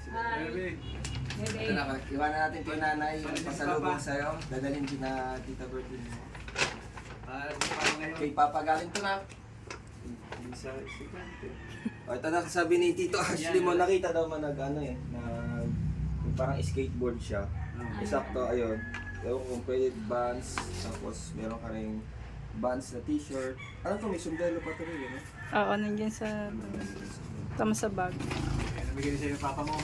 Hi. Ito na, iwanan natin kay nanay yung pasalubong sa'yo. Dadalhin din na Tita Bertin mo. Kay Papa galing to na. O, ito na sabi ni Tito Ashley mo, nakita daw man nag-ano eh, yung parang skateboard siya. Eksakto, ayun. Ewan kung pwede Vans, tapos meron ka rin Vans na t-shirt. Alam ko may sombrero pa ito rin, no? Oo, nandiyan sa... Tama sa bag. Nabigyan sa'yo yung papa mo.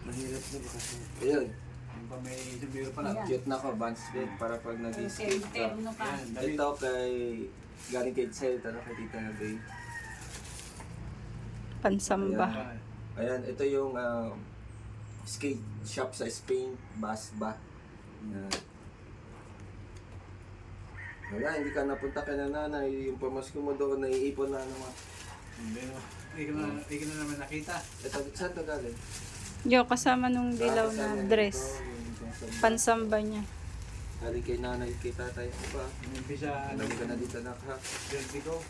Mahirap na ba kasi? Ayun. Yung pa may sumiro pala. Ayan. Cute na ko, Vans din, para pag nag-skate ka. Terno ka. Yan, dali. Ito kay... Galing kay Tsel, ito kay Tita Nabay. Pansamba. Ayan, ito yung skate shop sa Spain, Basba. Wala, hindi ka napunta kay nanay. Yung pamasko mo doon, naiipon na naman. Hindi ko na naman nakita. Ito, saan ito galing? Yo, kasama nung dilaw na dress. Pansamba niya. Galing kay nanay, kay tatay ko ba? Umpisa, Alam ka na dito na ha? Jersey ko.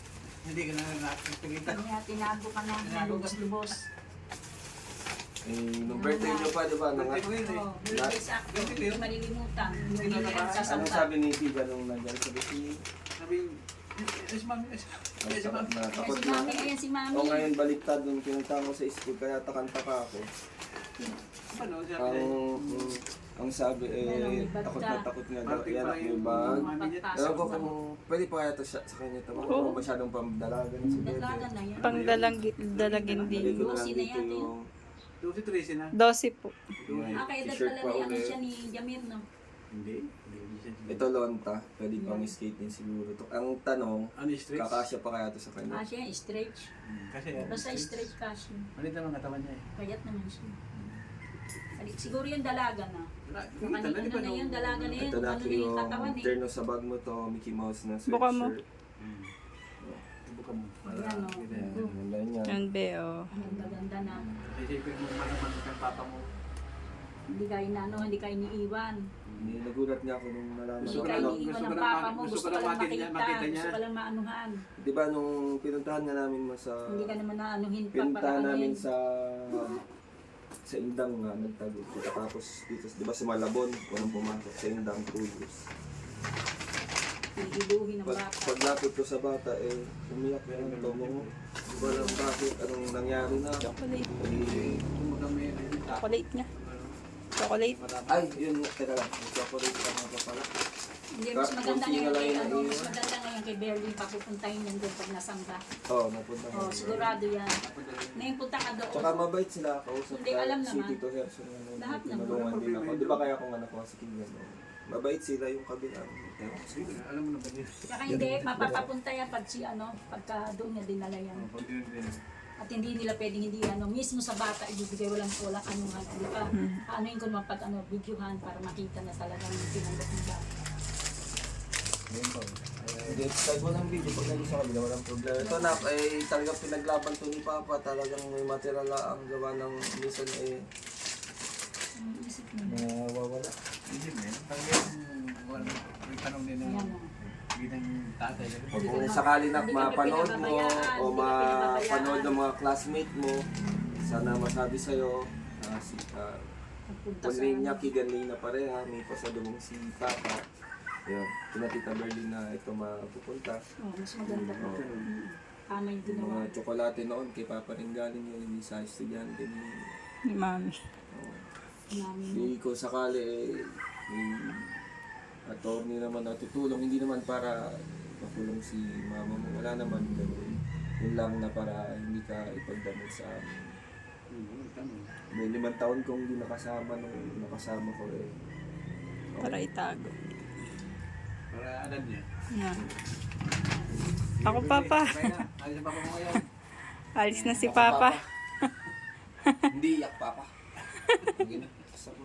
Hindi ko na nakikita. Kanya, tinago ka na. Tinago ka. Lubos. Eh, nung birthday nyo pa, di ba? Birthday ko yun eh. Oo, birthday sa ako. Hindi malilimutan. Yung Hindi na hinihan naman. sa Anong samba. sabi ni Tiga nung nandiyan sa Bisi? Sabi, yes mami, yes mami. Ayan Takot si na. Mami, ayan si Mami. O ngayon baliktad nung pinunta ko sa school, kaya takanta ka ako. Ano, sabi Ang sabi May bag takot ka. na takot nga daw. Parting Yan pa ako yung yung bag. mami niya. Ewan ko kung pwede pa kaya ito sa kanya ito. Oo. Masyadong pamdalagan si Bebe. Dalaga na yan. Pang dalagin Lagay din. ko na lang Lucy na dito yan, yung 2-3 na. 12 po. Kaya t-shirt pala pa ni ano ulit. siya ni Jamir, no? Hindi. Ito lonta. Pwede pang skate din siguro to. Ang tanong, Ano yung stretch? kakasya pa kaya ito sa kanya? Siya, stretch. Kasi Basta stretch cash. Malit naman katawan niya eh. Kayat naman siya. Siguro yung dalaga na. Kumita na, di ba? Ano na yun, dalaga na yun. Ito na Ano na yung katawan yung eh. terno sa bag mo to, Mickey Mouse na sweatshirt. Buka mo. Buka mo. Ayan, o. Ayan, ganda niya. Yan, be, oh. Ganda. Ganda na. Isipin mo malaman ng papa mo. Hindi ka inano, hindi ka iniiwan. Nagulat niya ako nung nalaman Hindi ko. ka Ano, iniiwan gusto ng ko papa lang mo. gusto Gusto ko ka lang lang makita makita. niya. Gusto ka lang maanuhan. di ba nung pinuntahan nga namin mo sa... Hindi ka naman naanuhin pa Pinuntahan para namin ano sa Indang nga, nagtago. Tapos dito, di ba sa Malabon, walang pumasok sa Indang 2 years. iibuhin ng bata. Paglapit ko sa bata, umiyak na yung tomo mo. Di ba lang bakit, anong nangyari na? Chocolate. Kumbaga may Chocolate niya. Chocolate. Ay, yun, teka lang, may chocolate ka nga pa pala. Hindi, mas maganda Kunti na ngayon lang kay yung ano, mas naiiwan. maganda ngayon kay Berlin papupuntahin yan doon pag nasangga. Oo, napunta Oh, sigurado yan. Ngayon punta ka doon. Tsaka mabait sila kausap. Hindi, alam Si naman. Tito Gerson, Lahat naman. tinulungan din ako. Di ba kaya kung anak ko si King yan? Mabait sila yung kabilang. alam mo na ba yun? Saka hindi, mapapapunta yan pag si ano, pagka doon niya dinala yan. At hindi nila pwedeng hindi ano, mismo sa bata ibibigay walang anuhan, di ba? Anuin ko naman pag ano, videohan para makita na talagang pinanggap ng bata. Hindi, kahit walang video, pag nandun sa kabila, walang problema. Ito na, talagang pinaglaban to ni Papa. Talagang may material na ang gawa ng minsan Isip mo. nawawala. Hindi mo yun. Pag yung may tanong din ng Ayan o. ginang tatay. Kung sakali na Hindi ka mapanood mo pinababayaan, o hindi ka pinababayaan. mapanood ng mga classmate mo, sana masabi sa'yo, Pagpunta kung sa rin niya, kiganli na pareha, may pasalubong si Papa. Yun, pinatita Berlin na ito mapupunta. Oh, mas maganda po. Oo. Tama yung Yung ginawa. mga tsokolate noon, kay Papa rin galing yun, hindi sa estudyante ni... Ni Mami. Oo. Namin. Hindi ko sakali may attorney naman na tutulong, hindi naman para makulong si mama mo, wala naman ganun. Yun lang na para hindi ka ipagdamot sa amin. May 5 taon kong hindi nakasama nung nakasama ko Para itago. Para alam niya. Yan. Ako, Papa. Alis na papa mo ngayon. Alis na si Ako, Papa. Hindi iyak, Papa.